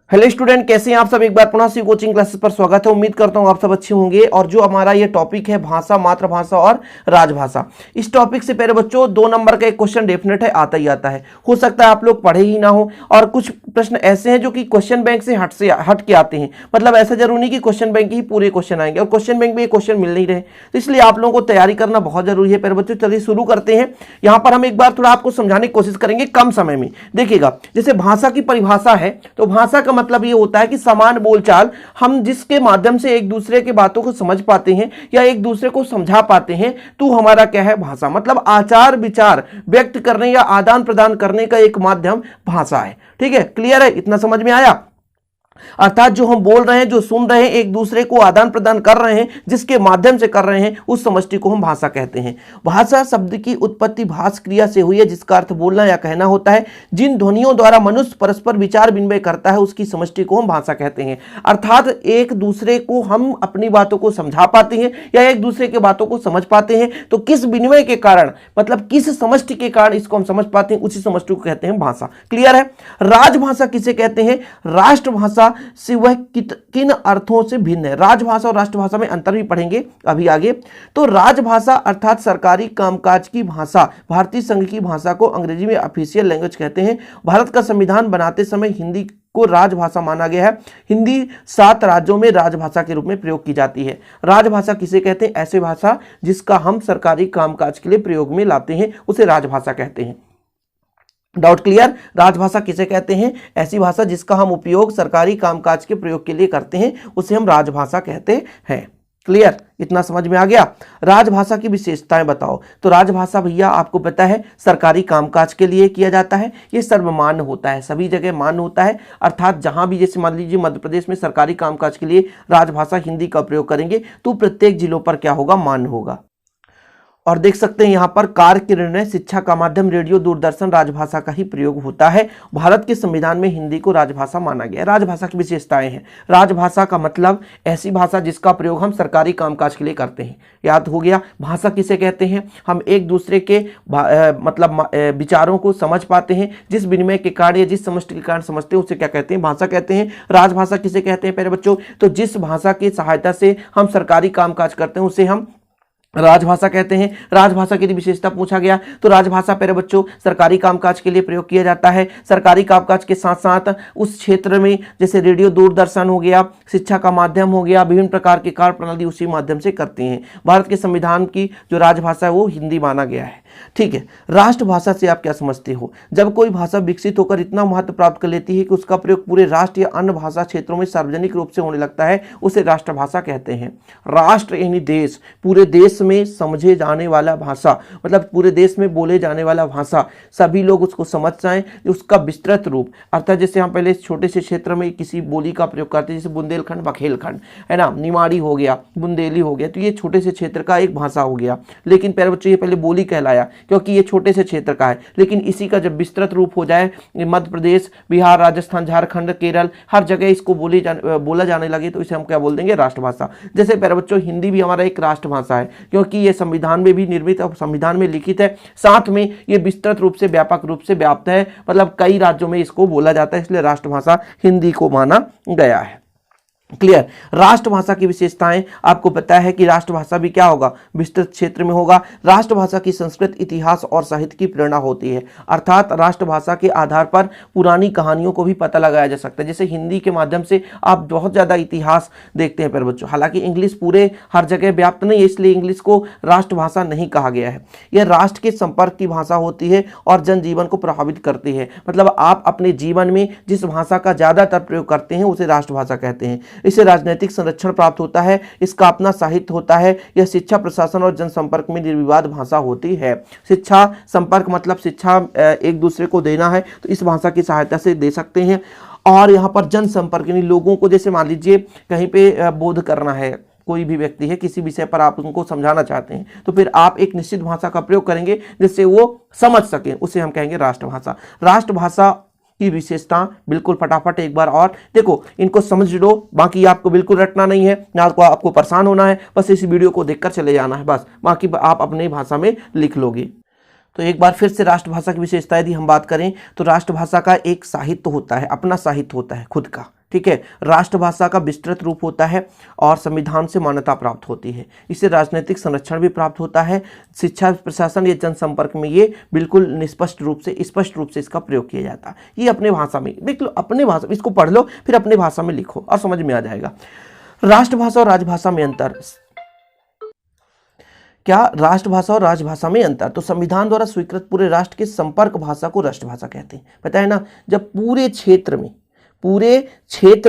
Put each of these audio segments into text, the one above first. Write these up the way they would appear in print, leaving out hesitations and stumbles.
Hello student, कैसे हैं आप सब। एक बार पुनः से कोचिंग क्लासेस पर स्वागत है। उम्मीद करता हूं आप सब अच्छे होंगे। और जो हमारा ये टॉपिक है भाषा, मातृभाषा और राजभाषा, इस टॉपिक से पहले बच्चों 2 नंबर का एक क्वेश्चन डेफिनेट है, आता ही आता है। हो सकता है आप लोग पढ़े ही ना हो, और कुछ प्रश्न ऐसे हैं जो कि क्वेश्चन बैंक से हट के आते हैं। मतलब ऐसा जरूरी नहीं कि क्वेश्चन बैंक के ही पूरे क्वेश्चन आएंगे, और क्वेश्चन बैंक में ये क्वेश्चन मिल नहीं रहे, तो इसलिए आप लोगों को तैयारी करना बहुत जरूरी है। पहले बच्चों चलिए शुरू करते हैं। यहाँ पर हम एक बार थोड़ा आपको समझाने की कोशिश करेंगे कम समय में। देखिएगा, जैसे भाषा की परिभाषा है, तो भाषा का मतलब ये होता है कि समान बोलचाल, हम जिसके माध्यम से एक दूसरे की बातों को समझ पाते हैं या एक दूसरे को समझा पाते हैं, तो हमारा क्या है, भाषा। मतलब आचार विचार व्यक्त करने या आदान प्रदान करने का एक माध्यम भाषा है। ठीक है, क्लियर है, इतना समझ में आया। अर्थात जो हम बोल रहे हैं, जो सुन रहे हैं, एक दूसरे को आदान प्रदान कर रहे हैं, जिसके माध्यम से कर रहे हैं, उस समष्टि को हम भाषा कहते हैं। भाषा शब्द की उत्पत्ति भाष क्रिया से हुई है, जिसका अर्थ बोलना या कहना होता है। जिन ध्वनियों द्वारा मनुष्य परस्पर विचार विनिमय करता है, उसकी समष्टि को हम भाषा कहते हैं। अर्थात एक दूसरे को हम अपनी बातों को समझा पाते हैं या एक दूसरे की बातों को समझ पाते हैं, तो किस विनिमय के कारण, मतलब किस समष्टि के कारण इसको हम समझ पाते हैं, उसी समष्टि को कहते हैं भाषा। क्लियर है। राजभाषा किसे कहते हैं? राष्ट्रभाषा से वह किन अर्थों से भिन्न है। राजभाषा और राष्ट्रभाषा में अंतर भी पढ़ेंगे अभी आगे। तो राजभाषा अर्थात सरकारी कामकाज की भाषा, भारतीय संघ की भाषा को अंग्रेजी में ऑफिशियल लैंग्वेज कहते हैं। भारत का संविधान बनाते समय हिंदी को राजभाषा माना गया है। हिंदी 7 राज्यों में राजभाषा के रूप में प्रयोग की जाती है। राजभाषा किसे कहते हैं? ऐसे भाषा जिसका हम सरकारी कामकाज के लिए प्रयोग में लाते हैं, उसे राजभाषा कहते हैं। Doubt clear? राजभाषा किसे कहते हैं? ऐसी भाषा जिसका हम उपयोग सरकारी कामकाज के प्रयोग के लिए करते हैं, उसे हम राजभाषा कहते हैं। क्लियर? इतना समझ में आ गया। राजभाषा की विशेषताएं बताओ। तो राजभाषा भैया आपको पता है सरकारी कामकाज के लिए किया जाता है। ये सर्वमान्य होता है, सभी जगह मान्य होता है। अर्थात जहां भी, जैसे मान लीजिए मध्य प्रदेश में सरकारी कामकाज के लिए राजभाषा हिंदी का प्रयोग करेंगे, तो प्रत्येक जिलों पर क्या होगा, मान्य होगा। और देख सकते हैं यहां पर कार्य के निर्णय, शिक्षा का माध्यम, रेडियो, दूरदर्शन, राजभाषा का ही प्रयोग होता है। भारत के संविधान में हिंदी को राजभाषा माना गया है। राजभाषा की विशेषताएं हैं। राजभाषा का मतलब ऐसी भाषा जिसका प्रयोग हम सरकारी कामकाज के लिए करते हैं। याद हो गया। भाषा किसे कहते हैं? हम एक दूसरे के मतलब विचारों को समझ पाते हैं, जिस विनिमय के कारण या जिस समष्टि के कारण समझते हैं, उसे क्या कहते हैं, भाषा कहते हैं। राजभाषा किसे कहते हैं पहले बच्चों? तो जिस भाषा की सहायता से हम सरकारी कामकाज करते हैं, उसे हम राजभाषा कहते हैं। राजभाषा की विशेषता पूछा गया, तो राजभाषा प्यारे बच्चों सरकारी कामकाज के लिए प्रयोग किया जाता है। सरकारी कामकाज के साथ साथ उस क्षेत्र में, जैसे रेडियो, दूरदर्शन हो गया, शिक्षा का माध्यम हो गया, विभिन्न प्रकार की कार्य प्रणाली उसी माध्यम से करते हैं। भारत के संविधान की जो राजभाषा है वो हिंदी माना गया है। ठीक है। राष्ट्रभाषा से आप क्या समझते हो? जब कोई भाषा विकसित होकर इतना महत्व प्राप्त कर लेती है कि उसका प्रयोग पूरे राष्ट्र या अन्य भाषा क्षेत्रों में सार्वजनिक रूप से होने लगता है, उसे राष्ट्रभाषा कहते हैं। राष्ट्र यानी देश, पूरे देश में समझे जाने वाला भाषा, मतलब पूरे देश में बोले जाने वाला भाषा, सभी लोग उसको समझ जाएं, उसका विस्तृत रूप। अर्थात जैसे हम पहले छोटे से क्षेत्र में किसी बोली का प्रयोग करते हैं, जैसे बुंदेलखंड, बघेलखंड है ना, निमाड़ी हो गया, बुंदेली हो गया, तो ये छोटे से क्षेत्र का एक भाषा हो गया। लेकिन पहले बच्चों ये पहले बोली कहलाया, क्योंकि ये छोटे से क्षेत्र का है। लेकिन इसी का जब विस्तृत रूप हो जाए, मध्य प्रदेश, बिहार, राजस्थान, झारखंड, केरल, हर जगह इसको बोला जाने लगे, तो इसे हम क्या बोल देंगे, राष्ट्रभाषा। जैसे प्यारे बच्चों हिंदी भी हमारा एक राष्ट्रभाषा है, क्योंकि ये संविधान में भी निर्मित और संविधान में लिखित है। साथ में ये विस्तृत रूप से, व्यापक रूप से व्याप्त है, मतलब कई राज्यों में इसको बोला जाता है, इसलिए राष्ट्रभाषा हिंदी को माना गया है। क्लियर? राष्ट्रभाषा की विशेषताएं आपको पता है कि राष्ट्रभाषा भी क्या होगा, विस्तृत क्षेत्र में होगा। राष्ट्रभाषा की संस्कृत, इतिहास और साहित्य की प्रेरणा होती है। अर्थात राष्ट्रभाषा के आधार पर पुरानी कहानियों को भी पता लगाया जा सकता है। जैसे हिंदी के माध्यम से आप बहुत ज्यादा इतिहास देखते हैं पर बच्चों। हालांकि इंग्लिश पूरे हर जगह व्याप्त नहीं है, इसलिए इंग्लिश को राष्ट्रभाषा नहीं कहा गया है। यह राष्ट्र के संपर्क की भाषा होती है और जनजीवन को प्रभावित करती है। मतलब आप अपने जीवन में जिस भाषा का ज्यादातर प्रयोग करते हैं, उसे राष्ट्रभाषा कहते हैं। इससे राजनीतिक संरक्षण प्राप्त होता है, इसका अपना साहित्य होता है। यह शिक्षा, प्रशासन और जनसंपर्क में निर्विवाद भाषा होती है। शिक्षा संपर्क मतलब शिक्षा एक दूसरे को देना है, तो इस भाषा की सहायता से दे सकते हैं। और यहाँ पर जनसंपर्क यानी लोगों को, जैसे मान लीजिए कहीं पे बोध करना है, कोई भी व्यक्ति है, किसी विषय पर आप उनको समझाना चाहते हैं, तो फिर आप एक निश्चित भाषा का प्रयोग करेंगे जिससे वो समझ सकें, उसे हम कहेंगे राष्ट्रभाषा। राष्ट्रभाषा की विशेषता बिल्कुल फटाफट एक बार और देखो, इनको समझ लो, बाकी आपको बिल्कुल रटना नहीं है, ना आपको परेशान होना है, बस इस वीडियो को देखकर चले जाना है, बस बाकी आप अपनी भाषा में लिख लोगे। तो एक बार फिर से राष्ट्रभाषा की विशेषता यदि हम बात करें, तो राष्ट्रभाषा का एक साहित्य होता है, अपना साहित्य होता है खुद का। ठीक है। राष्ट्रभाषा का विस्तृत रूप होता है और संविधान से मान्यता प्राप्त होती है। इससे राजनीतिक संरक्षण भी प्राप्त होता है। शिक्षा, प्रशासन या जनसंपर्क में ये बिल्कुल स्पष्ट रूप से इसका प्रयोग किया जाता है। ये अपने भाषा में, बिल्कुल अपने भाषा, इसको पढ़ लो फिर अपने भाषा में लिखो और समझ में आ जाएगा। राष्ट्रभाषा और राजभाषा में अंतर, क्या राष्ट्रभाषा और राजभाषा में अंतर? तो संविधान द्वारा स्वीकृत पूरे राष्ट्र के संपर्क भाषा को राष्ट्रभाषा कहते हैं। पता है ना, जब पूरे क्षेत्र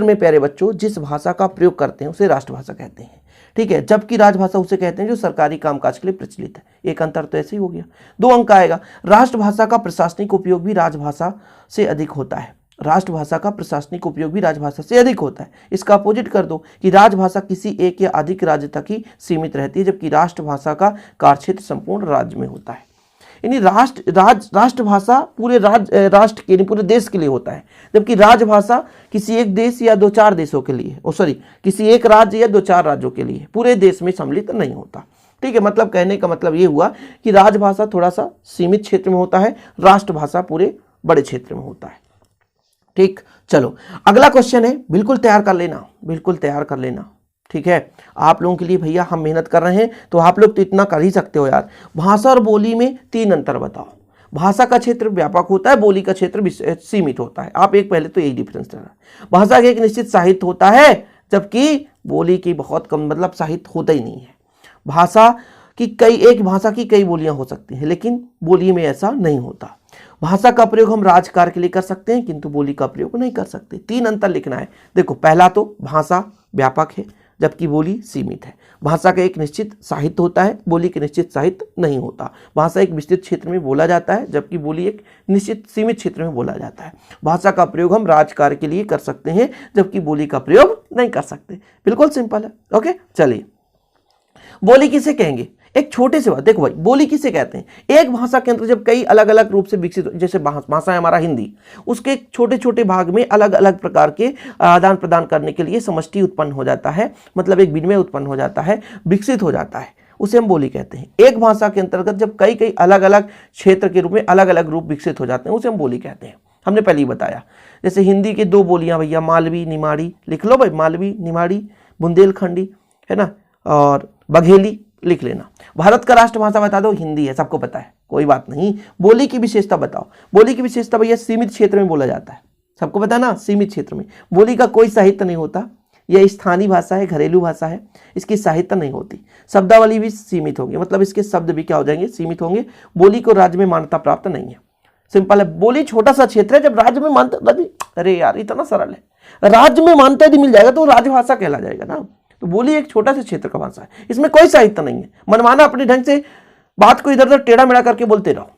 में प्यारे बच्चों जिस भाषा का प्रयोग करते हैं उसे राष्ट्रभाषा कहते हैं, ठीक है। जबकि राजभाषा उसे कहते हैं जो सरकारी कामकाज के लिए प्रचलित है। एक अंतर तो ऐसे ही हो गया। 2 अंक आएगा। राष्ट्रभाषा का प्रशासनिक उपयोग भी राजभाषा से अधिक होता है। राष्ट्रभाषा का प्रशासनिक उपयोग भी राजभाषा से अधिक होता है। इसका अपोजिट कर दो कि राजभाषा किसी एक या अधिक राज्य तक ही सीमित रहती है, जबकि राष्ट्रभाषा का कार्यक्षेत्र संपूर्ण राज्य में होता है। यानी राष्ट्रभाषा पूरे राष्ट्र के, पूरे देश के लिए होता है, जबकि राजभाषा किसी एक देश या 2-4 देशों के लिए, किसी एक राज्य या 2-4 राज्यों के लिए, पूरे देश में सम्मिलित नहीं होता, ठीक है। मतलब कहने का मतलब ये हुआ कि राजभाषा थोड़ा सा सीमित क्षेत्र में होता है, राष्ट्रभाषा पूरे बड़े क्षेत्र में होता है, ठीक। चलो अगला क्वेश्चन है, बिल्कुल तैयार कर लेना, ठीक है। आप लोगों के लिए भैया हम मेहनत कर रहे हैं, तो आप लोग तो इतना कर ही सकते हो यार। भाषा और बोली में 3 अंतर बताओ। भाषा का क्षेत्र व्यापक होता है, बोली का क्षेत्र सीमित होता है। आप एक पहले तो यही डिफरेंस रहा। भाषा का एक निश्चित साहित्य होता है, जबकि बोली की बहुत कम, मतलब साहित्य होता ही नहीं है। भाषा की कई बोलियां हो सकती हैं, लेकिन बोली में ऐसा नहीं होता। भाषा का प्रयोग हम राजकार्य के लिए कर सकते हैं, किंतु बोली का प्रयोग नहीं कर सकते। 3 अंतर लिखना है। देखो, पहला तो भाषा व्यापक है जबकि बोली सीमित है। भाषा का एक निश्चित साहित्य होता है, बोली के निश्चित साहित्य नहीं होता। भाषा एक विस्तृत क्षेत्र में बोला जाता है, जबकि बोली एक निश्चित सीमित क्षेत्र में बोला जाता है। भाषा का प्रयोग हम राजकार्य के लिए कर सकते हैं, जबकि बोली का प्रयोग नहीं कर सकते। बिल्कुल सिंपल है। ओके, चलिए बोली किसे कहेंगे? एक छोटे से बात देखो भाई, बोली किसे कहते हैं? एक भाषा के अंदर जब कई अलग अलग रूप से विकसित, जैसे भाषा है हमारा हिंदी, उसके छोटे छोटे भाग में अलग अलग प्रकार के आदान प्रदान करने के लिए समष्टि उत्पन्न हो जाता है, मतलब एक विनिमय उत्पन्न हो जाता है, विकसित हो जाता है, उसे हम बोली कहते हैं। एक भाषा के अंतर्गत जब कई अलग अलग क्षेत्र के रूप में अलग अलग रूप विकसित हो जाते हैं, उसे हम बोली कहते हैं। हमने पहले ही बताया, जैसे हिंदी की 2 बोलियां भैया, मालवी निमाड़ी, लिख लो भाई, मालवी निमाड़ी, बुंदेलखंडी है ना, और बघेली लिख लेना। भारत का राष्ट्रभाषा बता दो, हिंदी है, सबको पता है, कोई बात नहीं। बोली की विशेषता बताओ। बोली की विशेषता भैया सीमित क्षेत्र में बोला जाता है, सबको पता है ना, सीमित क्षेत्र में। बोली का कोई साहित्य नहीं होता, यह स्थानीय भाषा है, घरेलू भाषा है, इसकी साहित्य नहीं होती। शब्दावली भी सीमित होगी, मतलब इसके शब्द भी क्या हो जाएंगे, सीमित होंगे। बोली को राज्य में मान्यता प्राप्त नहीं है। सिंपल है, बोली छोटा सा क्षेत्र है, जब राज्य में मान्यता, अरे यार इतना सरल है, राज्य में मान्यता यदि मिल जाएगा तो राजभाषा कहला जाएगा ना। तो बोली एक छोटा सा क्षेत्र का भाषा है, इसमें कोई साहित्य नहीं है। मनमाना अपने ढंग से बात को इधर उधर टेढ़ा मेढ़ा करके बोलते रहो,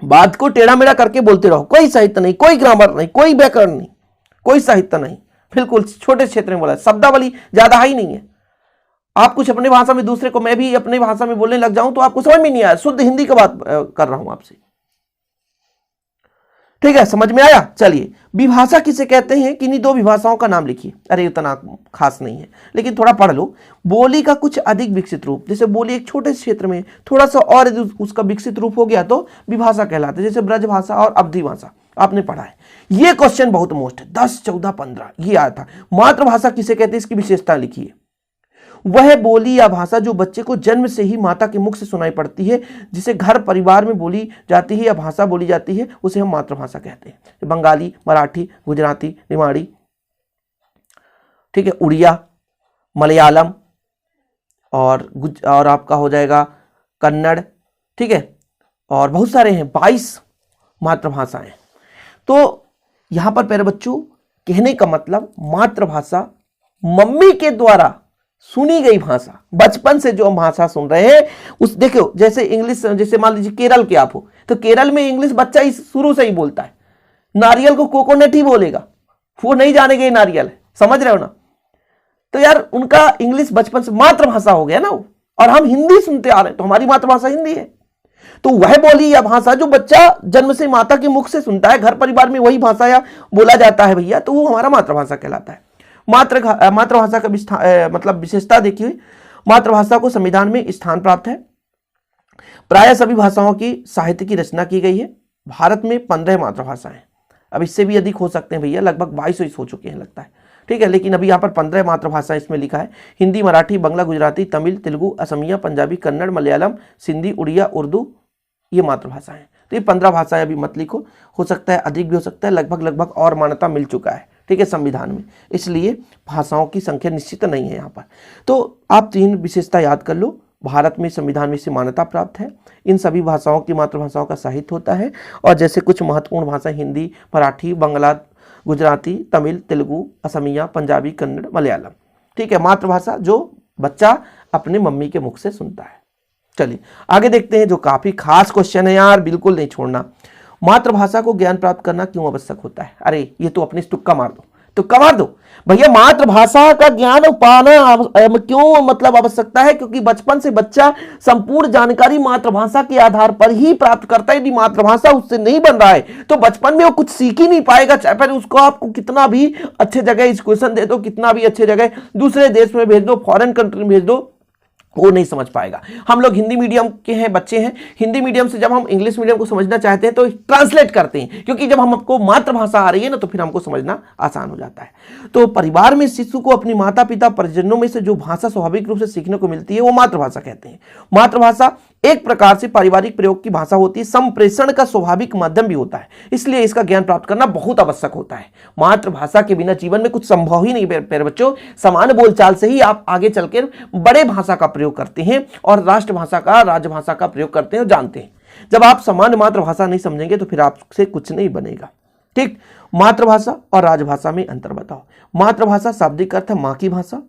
बात को टेढ़ा मेढ़ा करके बोलते रहो, कोई साहित्य नहीं, कोई ग्रामर नहीं, कोई व्याकरण नहीं, कोई साहित्य नहीं, बिल्कुल छोटे क्षेत्र में बोला है। शब्दावली ज्यादा ही नहीं है। आप कुछ अपनी भाषा में दूसरे को, मैं भी अपनी भाषा में बोलने लग जाऊं तो आपको समझ में नहीं आया, शुद्ध हिंदी का बात कर रहा हूं आपसे, ठीक है, समझ में आया। चलिए, विभाषा किसे कहते हैं? किन्हीं 2 विभाषाओं का नाम लिखिए। अरे इतना खास नहीं है, लेकिन थोड़ा पढ़ लो। बोली का कुछ अधिक विकसित रूप, जैसे बोली एक छोटे क्षेत्र में थोड़ा सा और उसका विकसित रूप हो गया तो विभाषा कहलाता है, जैसे ब्रज भाषा और अवधी भाषा, आपने पढ़ा है। ये क्वेश्चन बहुत मोस्ट है, 10, 14, 15 ये आया था। मातृभाषा किसे कहते हैं? इसकी विशेषता लिखिए। वह बोली या भाषा जो बच्चे को जन्म से ही माता के मुख से सुनाई पड़ती है, जिसे घर परिवार में बोली जाती है या भाषा बोली जाती है, उसे हम मातृभाषा कहते हैं। बंगाली, मराठी, गुजराती, निमाड़ी, ठीक है, उड़िया, मलयालम और आपका हो जाएगा कन्नड़, ठीक है, और बहुत सारे हैं, 22 मातृभाषाएं। तो यहां पर प्यारे बच्चों कहने का मतलब मातृभाषा मम्मी के द्वारा सुनी गई भाषा, बचपन से जो हम भाषा सुन रहे हैं उस, देखो जैसे इंग्लिश, जैसे मान लीजिए केरल के आप हो तो केरल में इंग्लिश बच्चा ही शुरू से ही बोलता है। नारियल को कोकोनट ही बोलेगा, वो नहीं जानेगा ये नारियल है, समझ रहे हो ना। तो यार उनका इंग्लिश बचपन से मातृभाषा हो गया ना वो, और हम हिंदी सुनते आ रहे हैं तो हमारी मातृभाषा हिंदी है। तो वह बोली या भाषा जो बच्चा जन्म से माता के मुख से सुनता है, घर परिवार में वही भाषा या बोला जाता है भैया, तो वो हमारा मातृभाषा कहलाता है। मातृभाषा का मतलब विशेषता देखिए, मातृभाषा को संविधान में स्थान प्राप्त है। प्रायः सभी भाषाओं की साहित्य की रचना की गई है। भारत में 15 मातृभाषाएं, अब इससे भी अधिक हो सकते हैं भैया, लगभग 22 हो चुके हैं लगता है, ठीक है। लेकिन अभी यहाँ पर 15 मातृभाषा इसमें लिखा है, हिंदी, मराठी, बंगला, गुजराती, तमिल, तेलुगु, असमिया, पंजाबी, कन्नड़, मलयालम, सिंधी, उड़िया, उर्दू, ये मातृभाषा है। तो ये 15 भाषाएं अभी मत लिखो, हो सकता है अधिक भी हो सकता है, लगभग और मान्यता मिल चुका है, ठीक है, संविधान में, इसलिए भाषाओं की संख्या निश्चित नहीं है यहाँ पर। तो आप 3 विशेषता याद कर लो, भारत में संविधान में से मान्यता प्राप्त है, इन सभी भाषाओं की मातृभाषाओं का साहित्य होता है, और जैसे कुछ महत्वपूर्ण भाषा हिंदी, मराठी, बंगला, गुजराती, तमिल, तेलुगु, असमिया, पंजाबी, कन्नड़, मलयालम, ठीक है, मातृभाषा जो बच्चा अपने मम्मी के मुख से सुनता है। चलिए आगे देखते हैं, जो काफी खास क्वेश्चन है यार, बिल्कुल नहीं छोड़ना। मातृभाषा को ज्ञान प्राप्त करना क्यों आवश्यक होता है? अरे ये तो अपने तुक्का मार दो, तुक्का मार दो भैया। मातृभाषा का ज्ञान पाना क्यों मतलब आवश्यकता है? क्योंकि बचपन से बच्चा संपूर्ण जानकारी मातृभाषा के आधार पर ही प्राप्त करता है। यदि मातृभाषा उससे नहीं बन रहा है तो बचपन में वो कुछ सीख ही नहीं पाएगा, चाहे फिर उसको आपको कितना भी अच्छे जगह एजुकेशन दे दो, कितना भी अच्छे जगह दूसरे देश में भेज दो, फॉरेन कंट्री में भेज दो, वो नहीं समझ पाएगा। हम लोग हिंदी मीडियम के हैं, बच्चे हैं, हिंदी मीडियम से जब हम इंग्लिश मीडियम को समझना चाहते हैं तो ट्रांसलेट करते हैं, क्योंकि जब हमको मातृभाषा आ रही है ना तो फिर हमको समझना आसान हो जाता है। तो परिवार में शिशु को अपनी माता पिता परिजनों में से जो भाषा स्वाभाविक रूप से सीखने को मिलती है वो मातृभाषा कहते हैं। मातृभाषा एक प्रकार से पारिवारिक प्रयोग की भाषा होती है, संप्रेषण का स्वाभाविक माध्यम भी होता है, इसलिए इसका ज्ञान प्राप्त करना बहुत आवश्यक होता है। मातृभाषा के बिना जीवन में कुछ संभव ही नहीं प्यारे बच्चों। सामान्य बोलचाल से ही आप आगे चलकर बड़े भाषा का प्रयोग करते हैं और राष्ट्रभाषा का, राजभाषा का प्रयोग करते हैं और जानते हैं। जब आप सामान्य मातृभाषा नहीं समझेंगे तो फिर आपसे कुछ नहीं बनेगा, ठीक। मातृभाषा और राजभाषा में अंतर बताओ। मातृभाषा शाब्दिक अर्थ है मां की भाषा,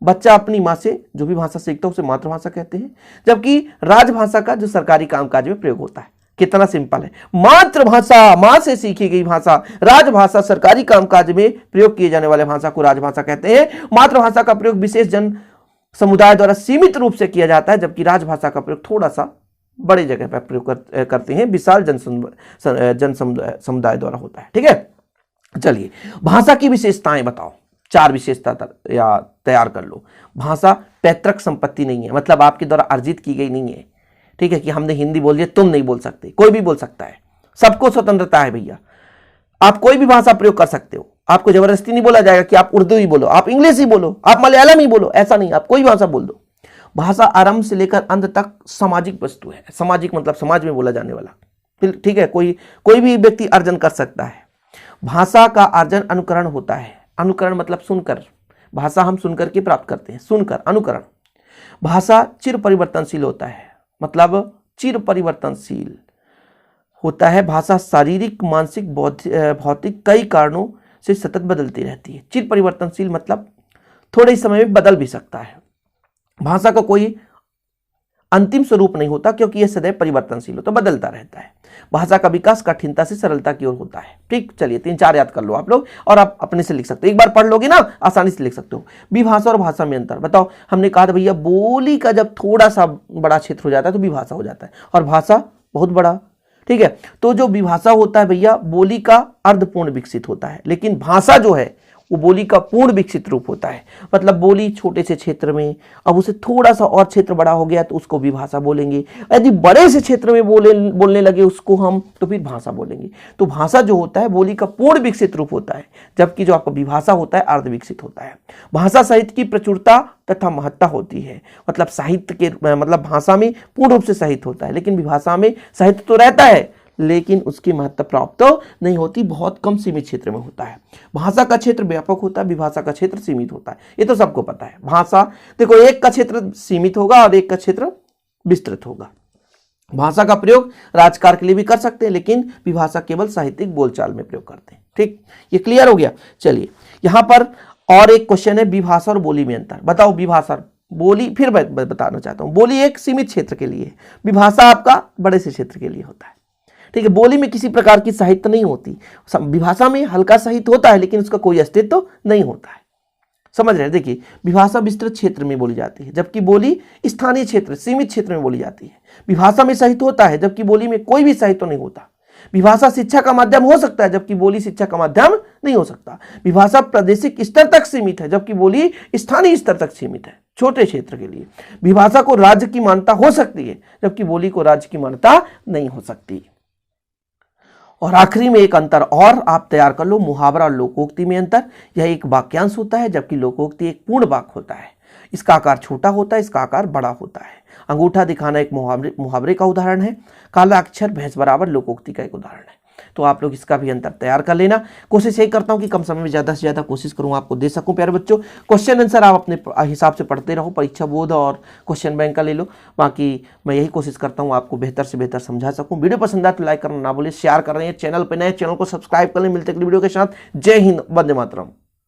बच्चा अपनी मां से जो भी भाषा सीखता है उसे मातृभाषा कहते हैं, जबकि राजभाषा का जो सरकारी कामकाज में प्रयोग होता है। कितना सिंपल है, मातृभाषा मां से सीखी गई भाषा, राजभाषा सरकारी कामकाज में प्रयोग किए जाने वाले भाषा को राजभाषा कहते हैं। मातृभाषा का प्रयोग विशेष जन समुदाय द्वारा सीमित रूप से किया जाता है, जबकि राजभाषा का प्रयोग थोड़ा सा बड़े जगह पर प्रयोग करते हैं, विशाल जन समुदाय द्वारा होता है, ठीक है। चलिए भाषा की विशेषताएं बताओ, 4 विशेषता या तैयार कर लो। भाषा पैतृक संपत्ति नहीं है, मतलब आपके द्वारा अर्जित की गई नहीं है, ठीक है, कि हमने हिंदी बोल दिया तुम नहीं बोल सकते, कोई भी बोल सकता है, सबको स्वतंत्रता है भैया। आप कोई भी भाषा प्रयोग कर सकते हो, आपको जबरदस्ती नहीं बोला जाएगा कि आप उर्दू ही बोलो, आप इंग्लिश ही बोलो, आप मलयालम ही बोलो, ऐसा नहीं, आप कोई भाषा बोल दो। भाषा आरंभ से लेकर अंत तक सामाजिक वस्तु है, सामाजिक मतलब समाज में बोला जाने वाला, ठीक है, कोई भी व्यक्ति अर्जन कर सकता है। भाषा का अर्जन अनुकरण होता है, अनुकरण मतलब सुनकर, भाषा हम सुनकर के प्राप्त करते हैं, सुनकर, अनुकरण। भाषा चिर परिवर्तनशील होता है, मतलब चिर परिवर्तनशील होता है। भाषा शारीरिक, मानसिक, भौतिक कई कारणों से सतत बदलती रहती है। चिर परिवर्तनशील मतलब थोड़े ही समय में बदल भी सकता है। भाषा का कोई अंतिम स्वरूप नहीं होता, क्योंकि यह सदैव परिवर्तनशील होता, बदलता रहता है। भाषा का विकास कठिनता से सरलता की ओर होता है, ठीक। चलिए 3-4 याद कर लो आप लोग, और आप अपने से लिख सकते हो, एक बार पढ़ लोगे ना आसानी से लिख सकते हो। विभाषा और भाषा में अंतर बताओ। हमने कहा था भैया बोली का जब थोड़ा सा बड़ा क्षेत्र हो जाता है तो विभाषा हो जाता है, और भाषा बहुत बड़ा, ठीक है। तो जो विभाषा होता है भैया, बोली का अर्धपूर्ण विकसित होता है, लेकिन भाषा जो है वो बोली का पूर्ण विकसित रूप होता है। मतलब बोली छोटे से क्षेत्र में, अब उसे थोड़ा सा और क्षेत्र बड़ा हो गया तो उसको विभाषा बोलेंगे, यदि बड़े से क्षेत्र में बोलने लगे उसको हम तो फिर भाषा बोलेंगे। तो भाषा जो होता है बोली का पूर्ण विकसित रूप होता है, जबकि जो आपका विभाषा होता है अर्ध विकसित होता है। भाषा साहित्य की प्रचुरता तथा महत्ता होती है, मतलब साहित्य के मतलब भाषा में पूर्ण रूप से साहित्य होता है, लेकिन विभाषा में साहित्य तो रहता है लेकिन उसकी महत्ता प्राप्त तो नहीं होती, बहुत कम सीमित क्षेत्र में होता है। भाषा का क्षेत्र व्यापक होता है, विभाषा का क्षेत्र सीमित होता है, ये तो सबको पता है। भाषा देखो एक का क्षेत्र सीमित होगा और एक का क्षेत्र विस्तृत होगा। भाषा का प्रयोग राजकार के लिए भी कर सकते हैं, लेकिन विभाषा केवल साहित्यिक बोलचाल में प्रयोग करते हैं, ठीक। ये क्लियर हो गया। चलिए यहां पर और एक क्वेश्चन है, विभाषा और बोली में अंतर बताओ। विभाषा बोली फिर बताना चाहता हूं, बोली एक सीमित क्षेत्र के लिए, विभाषा आपका बड़े से क्षेत्र के लिए होता है, ठीक है। बोली में किसी प्रकार की साहित्य नहीं होती, विभाषा में हल्का साहित्य होता है लेकिन उसका कोई अस्तित्व तो नहीं होता है, समझ रहे हैं। देखिए विभाषा विस्तृत क्षेत्र में बोली जाती है, जबकि बोली स्थानीय क्षेत्र, सीमित क्षेत्र में बोली जाती है। विभाषा में साहित्य होता है, जबकि बोली में कोई भी साहित्य नहीं होता। विभाषा शिक्षा का माध्यम हो सकता है, जबकि बोली शिक्षा का माध्यम नहीं हो सकता। विभाषा प्रादेशिक स्तर तक सीमित है, जबकि बोली स्थानीय स्तर तक सीमित है, छोटे क्षेत्र के लिए। विभाषा को राज्य की मान्यता हो सकती है, जबकि बोली को राज्य की मान्यता नहीं हो सकती। और आखिरी में एक अंतर और आप तैयार कर लो, मुहावरा और लोकोक्ति में अंतर। यह एक वाक्यांश होता है जबकि लोकोक्ति एक पूर्ण वाक्य होता है। इसका आकार छोटा होता है, इसका आकार बड़ा होता है। अंगूठा दिखाना एक मुहावरे का उदाहरण है। काला अक्षर भैंस बराबर लोकोक्ति का एक उदाहरण है। तो आप लोग इसका भी अंतर तैयार कर लेना। कोशिश यही करता हूं कि कम समय में ज़्यादा से ज़्यादा कोशिश करूं आपको दे सकूं। प्यारे बच्चों, क्वेश्चन आंसर आप अपने हिसाब से पढ़ते रहो, परीक्षा बोध और क्वेश्चन बैंक का ले लो। बाकी मैं यही कोशिश करता हूं आपको बेहतर से बेहतर समझा सकूं। वीडियो पसंद आए तो लाइक करना ना भूलिए, शेयर कर रहे हैं, चैनल पर नए चैनल को सब्सक्राइब कर लें। मिलते हैं अगली वीडियो के साथ। जय हिंद, वंदे मातरम।